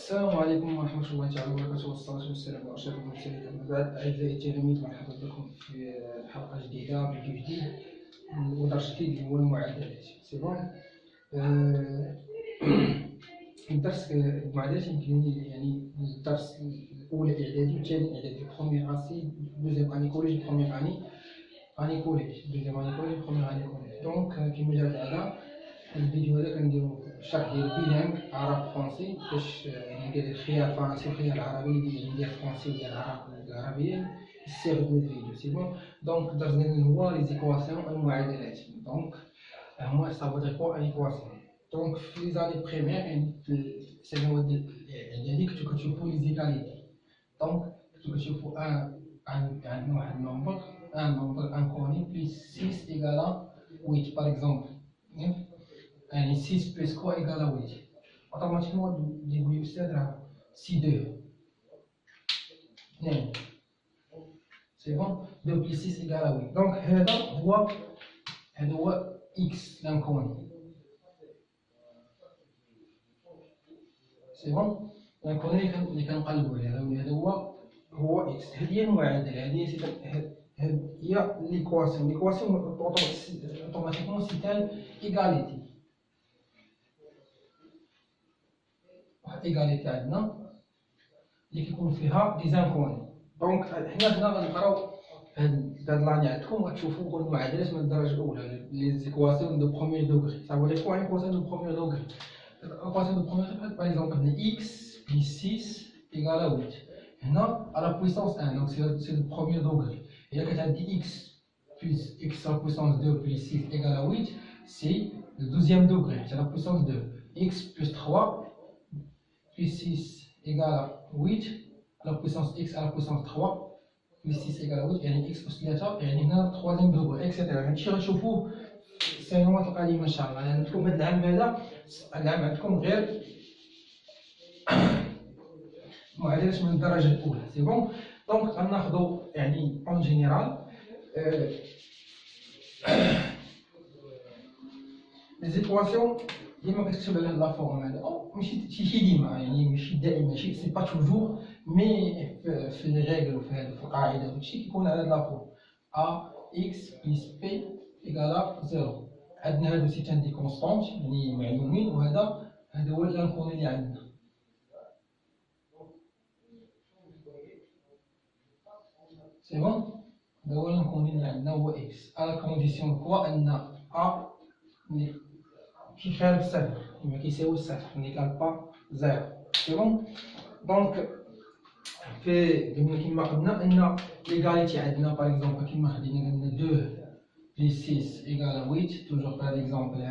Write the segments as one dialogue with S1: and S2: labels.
S1: السلام عليكم ورحمة الله تعالى وبركاته، والصلاة والسلام على أشرف المرسلين. أما بعد، أعزائي التلاميذ، مرحبا بكم في حلقة جديدة، فيديو جديد ودرس جديد اللي هو المعادلات. سي بون. الدرس المعادلات يمكن يعني الدرس الأولى إعدادي والثاني إعدادي، بروميير أسي، دوزيام أني كوليج، بروميير أني كوليج، دوزيام أني كوليج، بروميير أني كوليج. دونك كيما جات العادة، الفيديو هذا كنديرو شرح ديال بيلانغ عرب فرونسي، باش ندير الخيار فرنسي والخيار العربي، ندير فرونسي ودير العربية يستافدوا من الفيديو. سي بون. دونك الدرس ديالنا هو لي زيكواسيون، المعادلات. دونك هما صافو كوا ان ايكواسيون. دونك في لي زاني بريمير، يعني في السنوات ديال الاعدادي، كنتو كتشوفو لي زيكاليتي. دونك كنتو كتشوفو عندنا واحد النومبر، ان نومبر انكوني بليس 6 ايكالا 8 باغ اكزومبل. يعني 6 بلس كوا إيكالا 8. أوتوماتيكمون يقول لي أستاذ راه سي 2. سي بون. 2 بلس 6 إيكالا 8. دونك هذا هو إكس لانكوني. سي بون. لانكوني اللي كنقلبو عليه، هذا هو إكس. هذه هي المعادلة، هذه هي ليكواسيون. ليكواسيون أوتوماتيكمون سي ان إيكاليتي. واحد إيكاليتي عندنا اللي كيكون فيها دي زانكوني. دونك حنا غنقراو هاد لاني عندكم، غتشوفوا المعادلات من الدرجه الاولى، لي زيكواسيون دو بروميير دوغري. صافو لي كوا ايكواسيون دو بروميير دوغري. ايكواسيون دو بروميير دوغري باغ اكزومبل هنا اكس بلس 6 ايكالا 8. هنا على بويسونس 1، دونك سي دو بروميير دوغري. الا كانت عندي اكس بلس اكس على بويسونس 2 بلس 6 ايكالا 8، سي دوزيام دوغري على بويسونس 2. اكس بلس 3 plus 6 égale 8 à la puissance x à la puissance 3 plus 6 égale 8 يعني x plus 3 يعني هنا 3 دوغري اكسيتيرا. هادشي غتشوفوه في السنوات القادمه ان شاء الله. يعني عندكم هاد العام هذا، العام عندكم غير معادلات من الدرجه الاولى. سي بون. دونك غناخذوا يعني اون جينيرال لي زيكواسيون ديما كتكتب على لا فورم هذا، او ماشي ديما، يعني ماشي دائما، ماشي سي با توجور، مي في لي ريغل وفي القاعده هادشي كيكون على لا فورم ا اكس بلس بي ايكالا 0. عندنا هادو سي دي كونستونت يعني معلومين، وهذا هو الانكوني اللي عندنا. سي بون. هذا هو الانكوني اللي عندنا هو اكس، على كونديسيون كوا ان ا كيخالف صفر، ما كيساوي صفر، نيكال با زيرو. سي بون. دونك كيما قلنا ان ليغاليتي عندنا باغ اكزومبل كيما خدينا قلنا 2 بلس 6 ايكالا 8، توجور في هذا ليكزومبل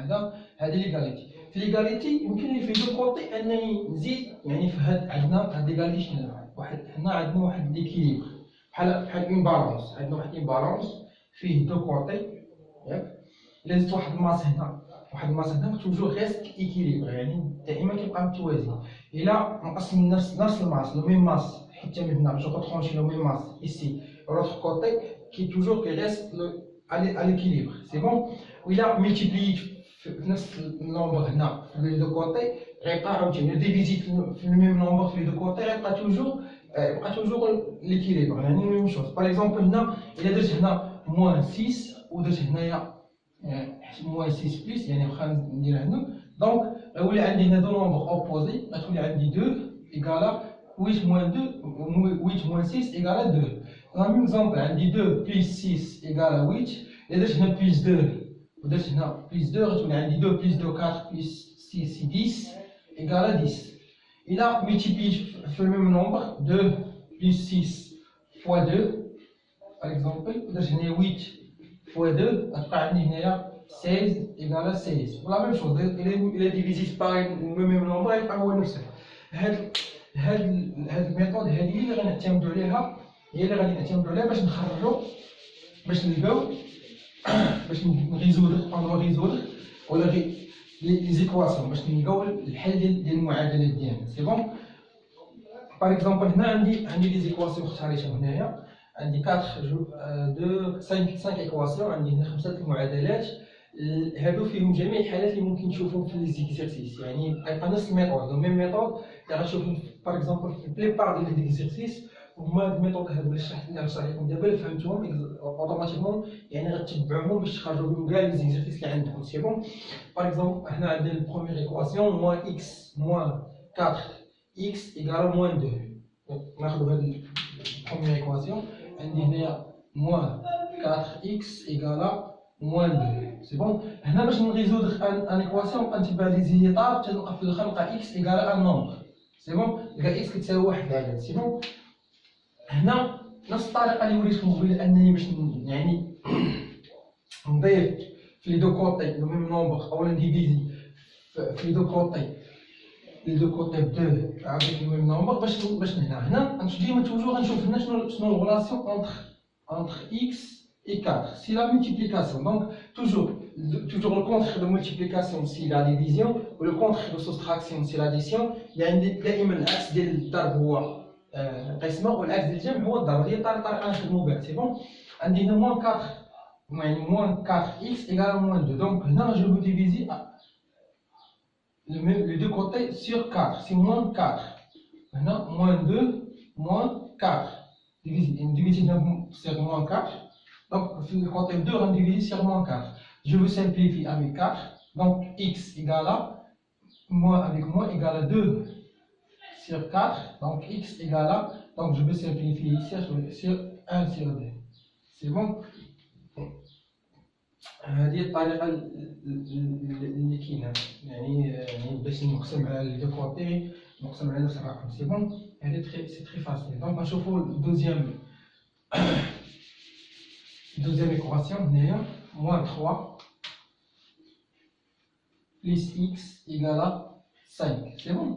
S1: هذه ليغاليتي. في ليغاليتي يمكن لي في دو كوتي انني نزيد، يعني في عندنا هاد ليغاليتي شنو واحد، حنا عندنا واحد ليكيليبر بحال اون بالونس، عندنا واحد اون بالونس فيه دو كوتي، ياك. الا زدت واحد الماس هنا توجور ريست ايكيليبر، يعني دائما كيبقى متوازي. الا نقص من نفس الماس، لو ميم ماس، حتى من هنا جو ترونشي لو ميم ماس ايسي لوتر كوتي، كي توجور كي ريست à l'équilibre. C'est bon. وإلا ملتيبليت في نفس النومبر هنا في لي دو كوتي، غيبقى عاوتاني ديفيزيت في الميم نومبر في لي دو كوتي، غيبقى توجور ليكيليبر، يعني ميم شوز. باغ اكزومبل هنا الا درت هنا موان 6 ودرت هنايا موان 6 بليس، يعني واخا ندير هنا، دونك غيولي عندي هنا دو نومبر اوبوزي، غتولي عندي 2 ايكالا 8 موان 2، 8 موان 6 ايكالا 2. لا ميم اكزومبل عندي 2 بليس 6 ايكالا 8، الا درت هنا بليس 2 ودرت هنا بليس 2، غتولي عندي 2 بليس 2 4 بليس 6 10 ايكالا 10. الا ملتيبليت في الميم نومبر 2 بليس 6 فوا 2 باغ اكزومبل، ودرت هنا 8 فوا 2، غتبقى عندي هنايا 16 ايكالا 16. ولا ميم شوز الا ديفيزيت باغ الميم نومبر يبقى هو نفسه. هاد الميثود هذه اللي غنعتمدوا عليها، هي اللي غادي نعتمدوا عليها باش نخرجوا، باش نلقاو، باش نريزودر ولا لي زيكواسيون، باش نلقاو الحل ديال المعادلات ديالنا. سي بون. باغ اكزومبل هنا عندي لي زيكواسيون اختاريتهم هنايا، عندي 5 ايكواسيون، عندي هنا 5 المعادلات. هادو فيهم جميع الحالات اللي ممكن تشوفهم في لي زيكزارسيس، يعني غيبقى نفس الميثود، لو ميم ميثود غنشوفوا باغ اكزومبل في بليبار ديال لي زيكزيرسيس هما هاد الميثود هادو اللي شرحت لكم دابا اللي فهمتوهم اوتوماتيكمون يعني غتتبعوهم باش تخرجوا بهم كاع لي زيكزيرسيس اللي عندكم سي بون. باغ اكزومبل هنا عندنا البروميير ايكواسيون موان اكس موان 4 اكس ايكال موان 2. ناخذ هاد البروميير ايكواسيون عندي هنايا موان 4 اكس ايكال موان 2 سي بون. هنا باش نريزودر ان ايكواسيون غنتبع لي زيتاب تلقى في الاخر نلقى اكس ايكال ان نومبر سي بون. نلقى اكس كتساوي 1 العدد سي بون. هنا نفس الطريقه اللي وريتكم قبيله انني باش يعني نضيف في لي دو كوتي لو ميم نومبر اولا نديفيزي في لي دو كوتي ب 2 عافاك لو ميم نومبر باش هنا ديما توجور غنشوف هنا شنو الغولاسيون entre x et 4. C'est la multiplication. Donc, toujours le contre de multiplication, c'est la division, ou le contre de soustraction, c'est l'addition. Il y a l'axe de الضرب هو القسمة والعكس ديال الجمع هو الضرب. هي الطريقة نخدمو بها سي بون. عندنا موان 4 يعني موان 4 x égale موان 2. Donc هنا je vais diviser les deux côtés sur 4. C'est moins 4. هنا moins 2 moins 4. Diviser sur moins 4. Donc, le côté 2, on divise sur moins 4. Je veux simplifier avec 4. Donc, x égale à, moins avec moins égale à 2 sur 4. Donc, x égale à, donc je veux simplifier sur 1 sur 2. C'est bon? هذه الطريقة اللي كاينة يعني باش نقسم على لي دو كوتي نقسم على نفس الرقم سي بون. هذه سي تري فاسيل. دونك نشوفوا الدوزيام équation, moins 3 plus x égale à 5. C'est bon?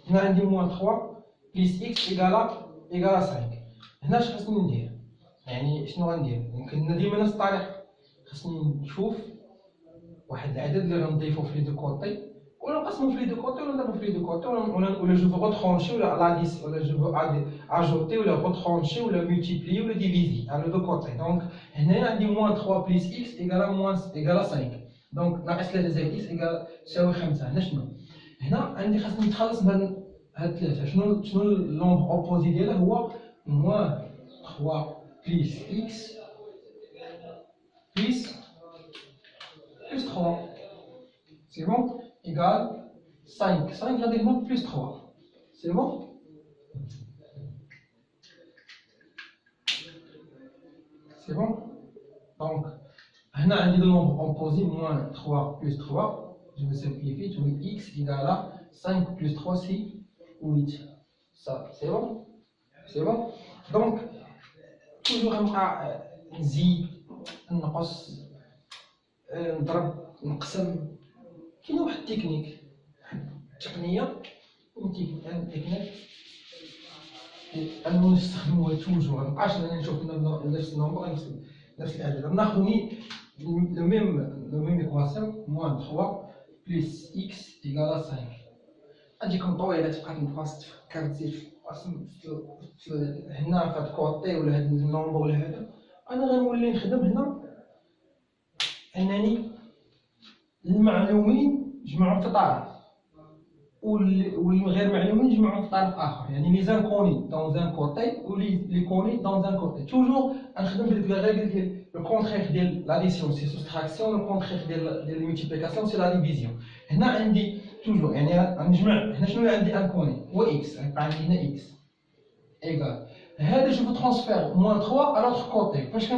S1: On a dit moins 3 plus x égale à 5. هنا اش خصني ندير؟ يعني شنو غندير؟ يمكن ديما نفس الطريقة. خصني نشوف واحد العدد اللي غنضيفو في لي دو كوتي ولا نقسمو في لي دو كوتي ولا نضربو في لي دو كوتي ولا جو فو ريترونشي ولا لاديس ولا جو فو اجوتي ولا ريترونشي ولا مولتيبلي ولا ديفيزي على دو كوتي. دونك هنايا عندي موان 3 بليس اكس ايكال 5. دونك ناقص 3 زائد اكس ايكال تساوي 5. هنا شنو؟ هنا عندي خاصني نتخلص من هاد ثلاثة. شنو اللومبر اوبوزي ديالها هو موان 3 بليس اكس plus 3. C'est bon? Égale 5. 5 radicalement plus 3. C'est bon? C'est bon? Donc, هنا عندي le nombre opposé, moins 3 plus 3. Je vais simplifier. Je vais x égale à 5 plus 3, c'est 8. Ça, c'est bon? C'est bon? Donc, toujours نزيد نقص نضرب نقسم. كاين واحد التكنيك تقنيه انه نستخدموها توجور. مابقاش انا نشوف نفس النومبر نفس العدد. ناخذ لو ميم ايكواسيون موان 3 بليس اكس ايكال 5. غتجيكم طويله تبقى تفكر تزيد هنا في هاد الكوطي ولا هاد النومبر ولا هذا. انا غنولي نخدم هنا انني المعلومين جمعهم في طرف والغير معلومين جمعهم في طرف اخر. يعني لي زانكوني دون ان كوتي و لي كوني دون ان كوتي. توجور غنخدم بديك لا ريغل ديال لو كونترير ديال لاديسيون سي سوستراكسيون، لو كونترير ديال المولتيبليكاسيون سي لا ديفيزيون. هنا عندي توجور يعني غنجمع هنا شنو اللي عندي ان كوني هو اكس. غيبقى عندي هنا اكس ايكال هذا جو فو ترانسفير موان 3 à l'autre côté. فاش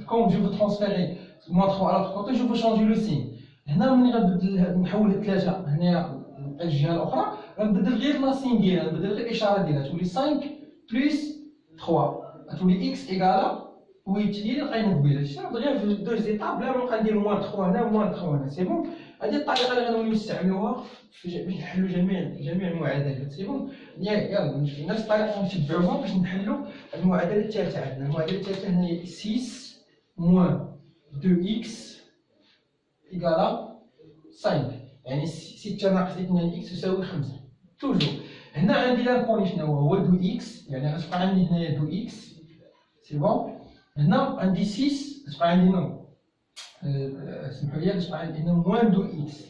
S1: كون جو فو ترانسفيري موان 3 à l'autre côté جو فو شونجي لو سين. هنا ملي غنبدل نحول الثلاثه هنايا الجهه الاخرى غنبدل غير لا سين ديالها، نبدل غير الاشاره ديالها تولي 5 بلس 3 تولي اكس ايكال 8. هي اللي لقينا قبيله. شنو غير في دو زيتاب بلا ما نبقى ندير موان 3 هنا وموان 3 هنا. سي بون. هذه الطريقه اللي غنوليو نستعملوها باش نحلوا جميع المعادلات. سي بون. يلا نفس الطريقه نتبعوها باش نحلوا المعادله الثالثه. عندنا المعادله الثالثه هي 6 موان 2 اكس ايكال 5. يعني 6 ناقص 2 اكس يساوي 5. توجور هنا عندي لانكوني شنو هو 2 اكس. يعني غتبقى عندي هنايا 2 اكس. سي بون. هنا عندي 6 غتبقى عندي نو سمحوا لي غتبقى عندي هنا موان 2 اكس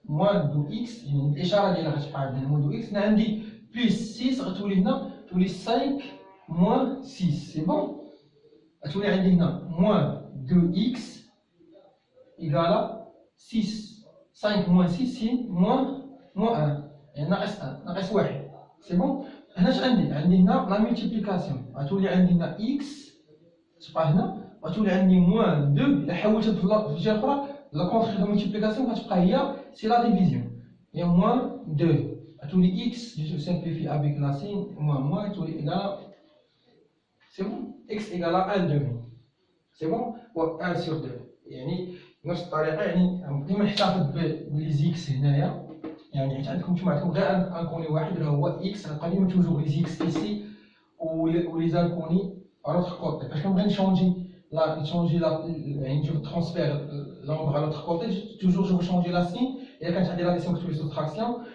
S1: موان دو اكس، يعني الاشاره ديالها غتبقى عندنا موان دو اكس. هنا عندي بلس 6 غتولي هنا تولي 5 موان 6. سي بون، غتولي عندي هنا موان دو اكس ايكالا 6. 5 موان 6 سي موان 1، يعني ناقص 1. سي بون. هنا اش عندي هنا لا مولتيبليكاسيون، غتولي عندي هنا اكس تبقى هنا، غتولي عندي موان 2. الا حولتها في الجهه الاخرى لا كونتر دو مولتيبليكاسيون غتبقى هي سي لا ديفيزيون، هي موان 2. غتولي اكس جو سامبليفي افيك لا سين موان غتولي ايكالا، سي بون، اكس ايكالا 1 دومي. سي بون، و 1 سور 2. يعني بنفس الطريقه، يعني ديما نحتفظ بلي زيكس هنايا، يعني حيت عندكم نتوما عندكم غير انكوني واحد اللي هو اكس، غتبقى ديما توجور لي زيكس ايسي ولي زانكوني على لوتر كوتي. فاش كنبغي نشونجي يعني نجيب ترونسفير لونغ على لوتر كوتي، توجور جو شونجي لا سين. الا كانت عندي لاديسيون كتولي سوبتراكسيون،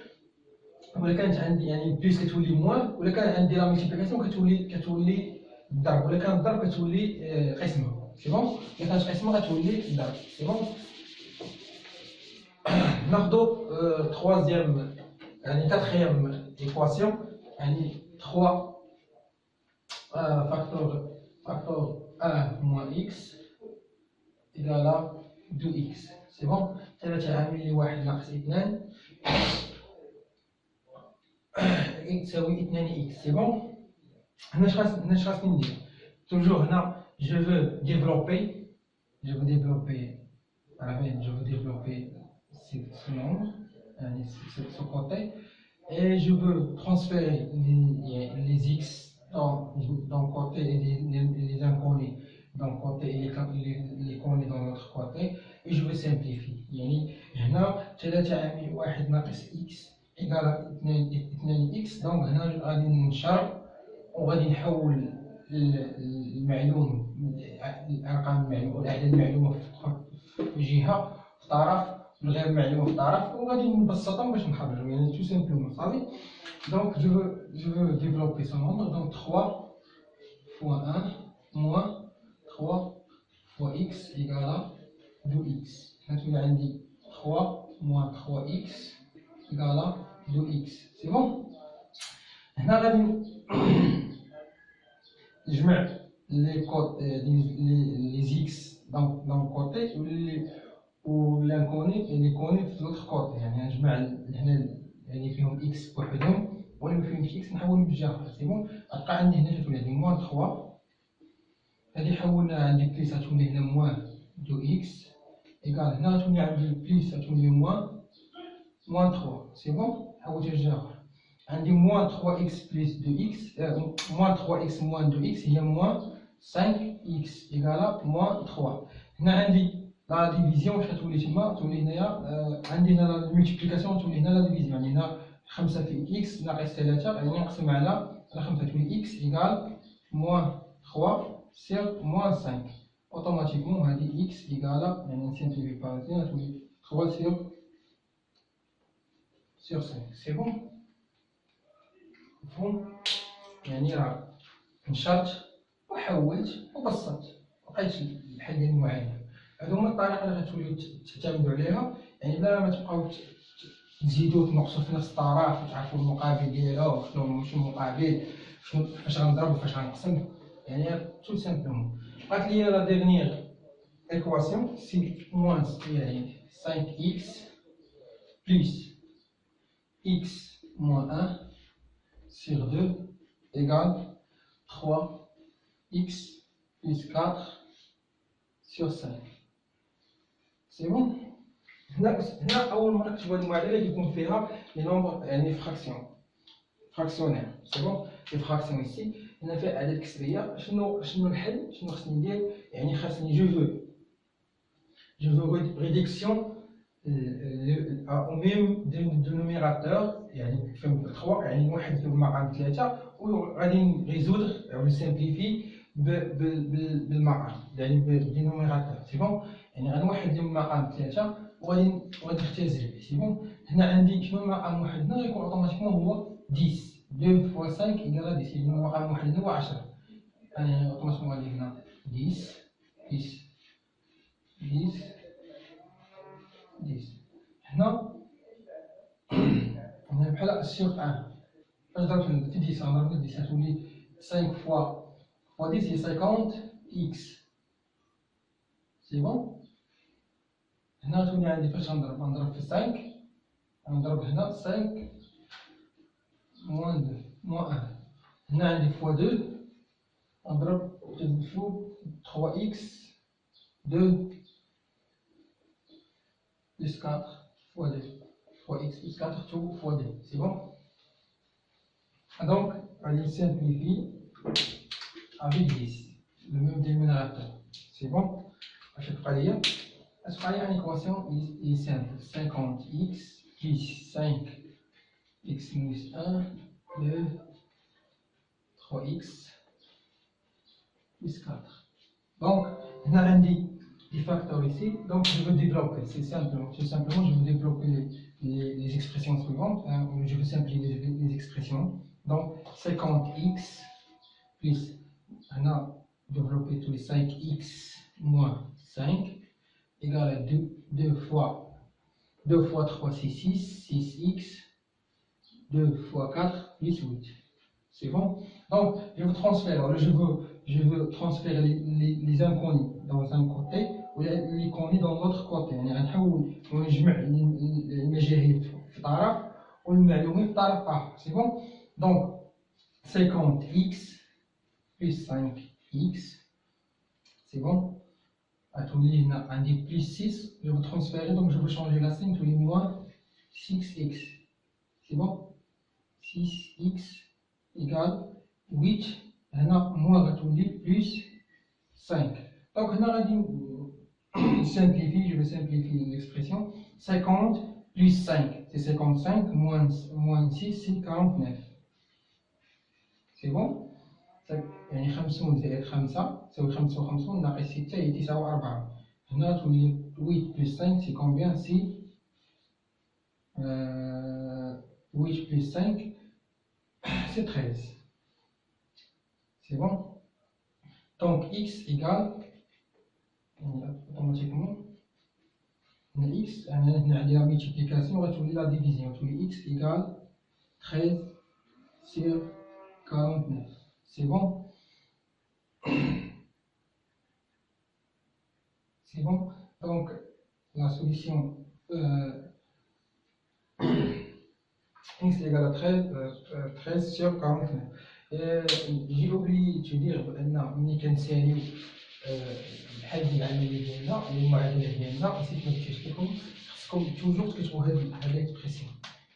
S1: ولا كانت عندي يعني بليس كتولي موان، ولا كان عندي لا مولتيبليكاسيون كتولي الضرب، ولا كان الضرب كتولي قسمه. سي بون، الا كانت قسمه غتولي الضرب. سي بون. ناخذ troisième يعني quatrième équation، يعني 3 facteur 1 moins x égale à 2x. c'est bon. 3 عامل لواحد ناقص 2 يساوي 2 x. c'est bon. هنا اش خاصني ندير؟ toujours هنا je veux développer ce nombre, ce côté, et je veux transférer les x dans le côté et les inconnus dans le côté et les connus dans l'autre côté, et je veux simplifier. يعني هنا 3 عامل 1 ناقص x إيكالا 2x. دونك هنا غادي نشر وغادي نحول المعلوم، الارقام المعلومه والاعداد المعلومه في جهه في طرف، والغير معلومه في طرف، وغادي نبسطهم باش نخرجوا يعني تو سامبلومون صافي. دونك je veux développer ce nombre. donc 3 fois 1 moins 3 fois x égale à 2x. غتولي عندي 3 moins 3x égale à 2x. c'est bon. هنا غادي نجمع les x dans le côté و l'inconnu et les connus في l'autre côté. يعني نجمع هنا يعني فيهم x بوحدهم، واللي ما فيهمش x نحولهم بجهه اخرى. سي بون. غتبقى عندي هنا تولي عندي موان 3، هذه حولنا عندي بليس غتولي هنا موان 2x ايكال، هنا غتولي عندي بليس غتولي موان 3. سي بون. حولتها لجهه اخرى. عندي موان 3x plus 2x moins 3x moins 2x هي moins 5x égale moins 3. هنا عندي لا ديفيزيون واش كتولي تما، تولي هنايا عندي هنا لا مولتيبليكاسيون تولي هنا لا ديفيزيون، يعني هنا 5 في x ناقص 3 يعني نقسم على 5 تولي x égale moins 3 sur moins 5. اوتوماتيكمون هذه x égale يعني نسيمبليفي بارزين تولي 3 sur 5. سي بون. مفهوم؟ يعني راه نشرت وحولت وبسطت وبقيت الحل ديالي معين. هادو هما الطريقه اللي غتوليو تعتمدوا عليها، يعني بلا ما تبقاو تزيدوا تنقصوا في نفس الطرف وتعرفوا المقابل ديالها شنو ماشي المقابل، فاش غنضرب وفاش غنقسم. يعني تو سامبلومون بقات لي لا ديرنيير ايكواسيون سي موان يعني 5x بلس x moins 1 sur 2 égale 3x plus 4 sur 5. C'est bon. هنا أول مرة نكتبو هاد المعادلة يكون فيها لي نومبر يعني فراكسيونير. سي بون. لي فراكسيون إيسي هنا فيها أعداد كسرية. شنو الحل؟ شنو خصني ندير؟ يعني خاصني je veux réduction au même dénominateur، يعني فيهم 3 يعني واحد في المقام 3، وغادي نريزودر أو نسامبليفي بالمقام يعني بالدينوميراتور. سي بون. يعني غنوحد المقام 3 وغادي نختزل به. سي بون. هنا عندي شنو المقام واحد هنا غيكون اوتوماتيكمون هو 10. 2 فوا 5 إيكال 10. يعني المقام واحد هنا هو 10، يعني اوتوماتيكمون غادي هنا 10 10 10 10. هنا هنا بحال sur 1 فاش ضربت في 10 ضربت 10 تولي 5 fois 10 c'est 50 x سي بون. هنا تولي عندي فاش غنضرب في 5 غنضرب هنا 5 moins 2 moins 1. هنا عندي fois 2 غنضرب في 3x 2 plus 4 fois 2 3x plus 4 2 fois 2 c'est bon. Donc on simplifie avec 10 le même dénominateur c'est bon. À chaque fois il y a une équation est simple 50x plus 5x plus 1 de 3x plus 4. Donc on a un des facteurs ici, donc je veux développer, c'est simple, tout simplement je veux développer les expressions suivantes, je veux simplifier les expressions. Donc 50x plus, on a développé tous les 5x moins 5 égale à 2 fois 3 c'est 6, 6x, 2 fois 4 plus 8. C'est bon. Donc je veux transférer, je veux transférer les inconnus dans un côté ou les connus dans l'autre côté. يعني غنحاول نجمع المجاهيل في طرف والمعلومات في طرف آخر. C'est bon. Donc 50x plus 5x. C'est bon. تولي هنا عندي plus 6. Je veux transférer donc je veux changer la signe تولي moins 6x. C'est bon. 6x égale 8. هنا moins غتولي plus 5. Donc هنا غادي simplifier, je vais simplifier l'expression. 50 plus 5 c'est 55, moins 6 c'est 49. C'est bon. يعني 50 زائد 5 تساوي 55 ناقص 6 هي 49. هنا تولي 8 plus 5 c'est combien? C'est 8 plus 5 c'est 13. C'est bon. Donc x égale automatiquement x, on a la multiplication, on va la division. X égale 13 sur 49. C'est bon. C'est bon. Donc la solution x égale à 13 sur 49. J'ai oublié de dire ملي كنساليو الحل ديال العمليه ديالنا المعادله ديالنا نسيت ما كتبتش لكم خصكم توجور تكتبوا هاد ليكسبرسيون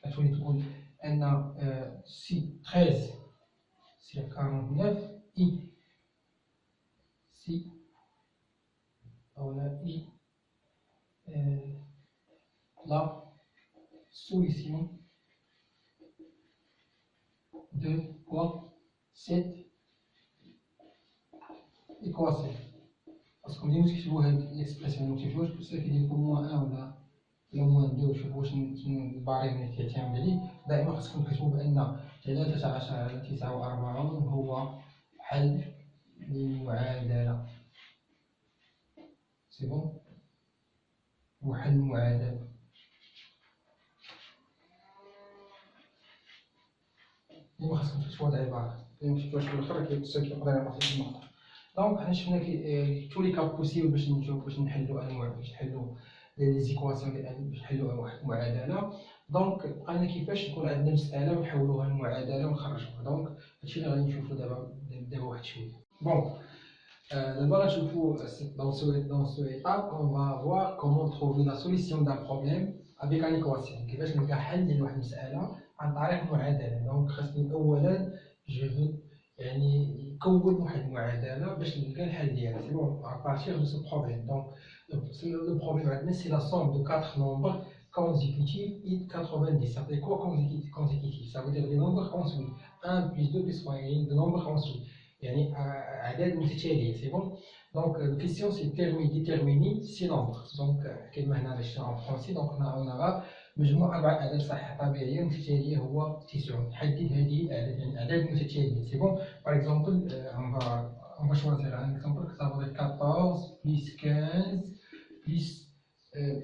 S1: غتولي تقول ان سي 13 سي 49 اي سي اولا اي لا solution de quoi cette équation. Parce que ملي تكتبوا هاد ليكسبرسيون ما تكتبوش بصح كيدير موان 1 ولا موان 2 وشوفوا واش الباريم اللي كيعتمد عليه. دائما خصكم تكتبوا بان 13 على 49 هو حل للمعادله. سي بون. هو حل المعادله. ديما خاصكم تكتبوا هاد العباره، ديما ما تكتبوهاش بالاخر كيقدر يعطيك النقطه. دونك حنا شفنا tous les cas possibles باش نشوفوا باش نحلوا باش نحلوا لي زيكواسيون باش نحلوا واحد المعادله. دونك بقينا كيفاش يكون عندنا مساله ونحولوها لمعادله ونخرجوها. دونك هادشي اللي غادي نشوفوا دابا واحد شويه. بون d'abord dans ce étape on va voir comment trouver la solution d'un problème avec une équation. كيفاش نلقى حل لواحد المساله عن طريق معادله. دونك خاصني اولا جو يعني يكون واحد المعادله باش نلقى الحل ديالها. سي بون à partir de ce problème. Donc le problème عندنا c'est la somme de 4 nombres consécutifs et 90. Ça veut dire quoi consécutif? Ça veut dire des nombres construits 1 plus 2 plus 3 يعني des nombres construits يعني أعداد متتالية. سي بون. دونك الكيستيون سي ديتيرميني سي نومبر. دونك كلمة هنا باش en français. دونك هنا مجموع 4 أعداد صحيحة طبيعية متتالية هو 90. حدد هذه الأعداد يعني أعداد متتالية. سي بون. باغ اكزومبل on va choisir un exemple que ça va être 14 plus 15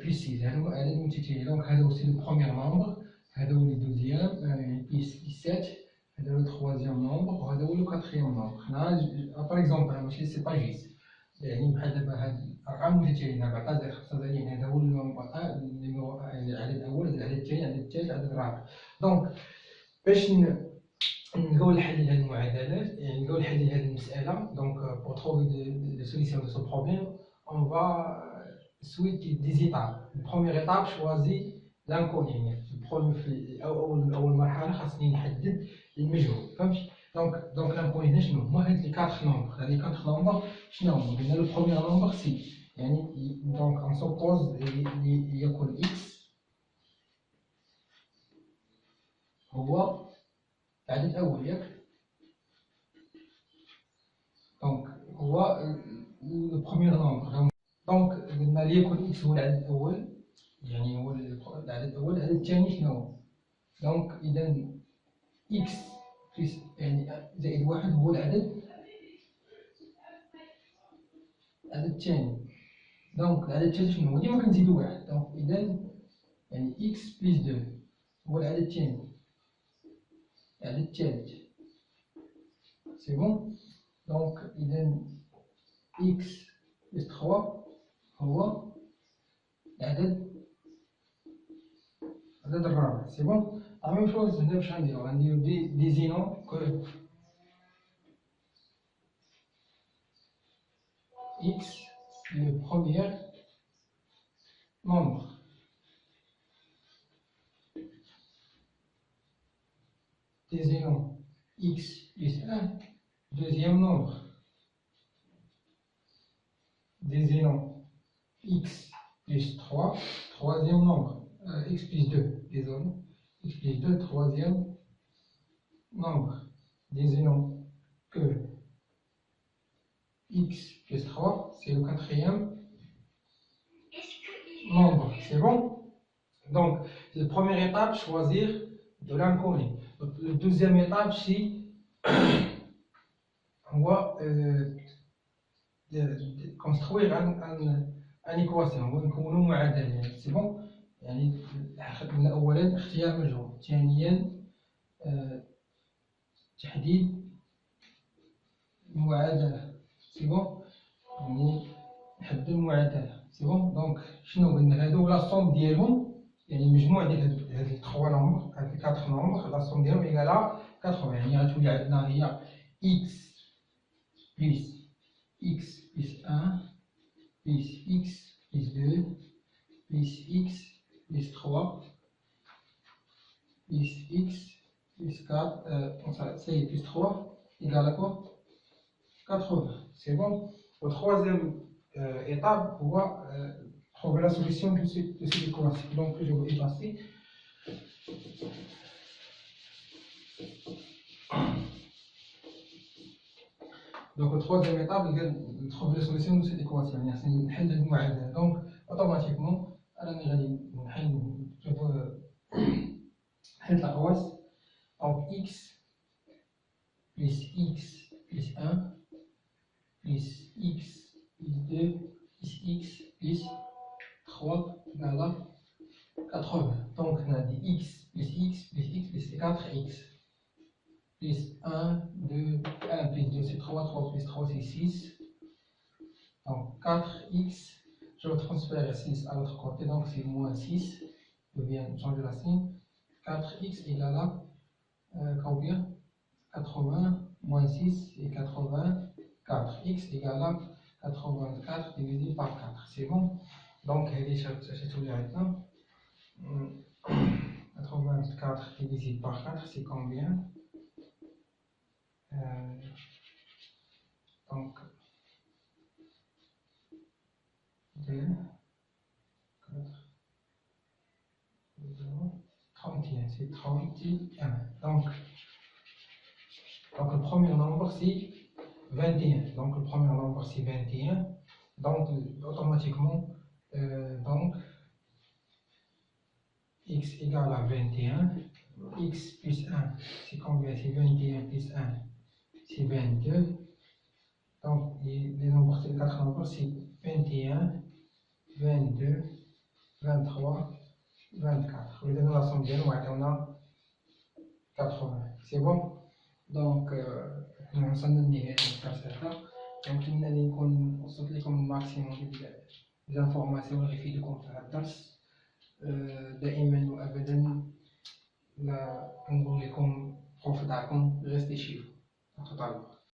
S1: plus 6. هادو أعداد متتالية. دونك هذا هو سي لو بروميير نومبر. هذا هو le deuxième, puis 7, هذا هو le troisième nombre, وهذا هو le quatrième nombre. هنا par exemple ماشي سي با جيست، يعني بحال دابا هاد الأرقام متتالية 14 زائد 5 زائد يعني هذا هو النمبر النيميرو يعني العدد الأول، العدد الثاني، العدد الثالث، العدد الرابع. دونك باش نبقاو نحلل هاد المعادلات، يعني نبقاو نحلل هاد المسألة، دونك pour trouver des solutions de ce problème, on va suivre des étapes. Première étape, choisis l'inconnu، يعني في أول مرحلة خاصني نحدد المجهول، فهمتي؟ دونك l'inconnu هنا شنو هما؟ هاد لي 4 نومبر، هاد لي 4 نومبر شنو هما؟ قلنا لو بروميير نومبر سي، يعني دونك on suppose يكون x هو العدد الأول ياك؟ دونك هو لو بروميير نومبر. دونك قلنا ليكن x هو العدد الأول، يعني هو العدد الأول. العدد الثاني شنو هو؟ دونك إذا x بلس يعني زائد واحد هو العدد الثاني. دونك العدد الثالث شنو هو؟ ديما كنزيدو واحد، دونك إذا يعني x بلس 2 هو العدد الثاني، العدد الثالث. سي بون. دونك إذا x بلس 3 هو العدد الرابع. سي بون. لا ميم شوز هنا باش غنديرو ديزينون كو x le premier nombre. Désignons x plus 1, deuxième nombre. Désignons x plus 3, troisième nombre. X plus 2, désolé. X plus 2, troisième nombre. Désignons que x plus 3, c'est le quatrième nombre. C'est bon? Donc, la première étape, choisir de l'inconnu. La deuxième étape, c'est on va construire une équation، ونكونوا معادلة. سي بون. يعني قلنا أولا اختيار مجهول، ثانيا تحديد المعادلة. سي بون. يعني نحدد المعادلة. سي بون. دونك شنو قلنا؟ هادو لا صوم ديالهم، يعني المجموع ديال هاد 3 نومبر، هاد 4 نومبر لا صوم ديالهم إيكالا 80. يعني غتولي عندنا هي x plus x plus 1 plus x plus 2 plus x plus 3 plus x plus 4, ça y est, plus 3 égale à quoi? 80. C'est bon. Au troisième étape, on va trouver la solution de cette équation. Donc, je vais effacer. Donc, au troisième étape, il va trouver la solution de cette équation. C'est une حل المعادلة. Donc, automatiquement, أنا غادي حل الأقواس. Donc, x plus x plus 1 plus x plus 2 plus x plus 3 égale à 80. Donc, on a dit x plus x plus x plus 4x plus 1, 2, 1 plus 2 c'est 3, 3 plus 3 c'est 6. Donc 4x, je vais transférer 6 à l'autre côté, donc c'est moins 6. Je viens changer la signe. 4x égale à combien? 80 moins 6 et 84. X égale à 84 divisé par 4. C'est bon? Donc, c'est tout maintenant. 84 divisé par 4, c'est combien? Donc, 2, 4, 0, 31, c'est 31. Donc, le premier nombre, c'est 21. Donc, le premier nombre, c'est 21. Donc, automatiquement, donc, x égale à 21. X plus 1, c'est combien? C'est 21 plus 1, c'est 22. Donc, les nombres, les 4 nombres, c'est 21, 22, 23, 24. On lui donne la somme bien, on a 80. C'est bon? Donc, nous sommes نهاية الدرس هذا. donc نتمنى نكون وصلت لكم الماكسيموم ديال الانفورماسيون اللي غيفيدوكم في هذا الدرس. دائما وابدا لا نقول لكم خوف دعكم restez chez vous.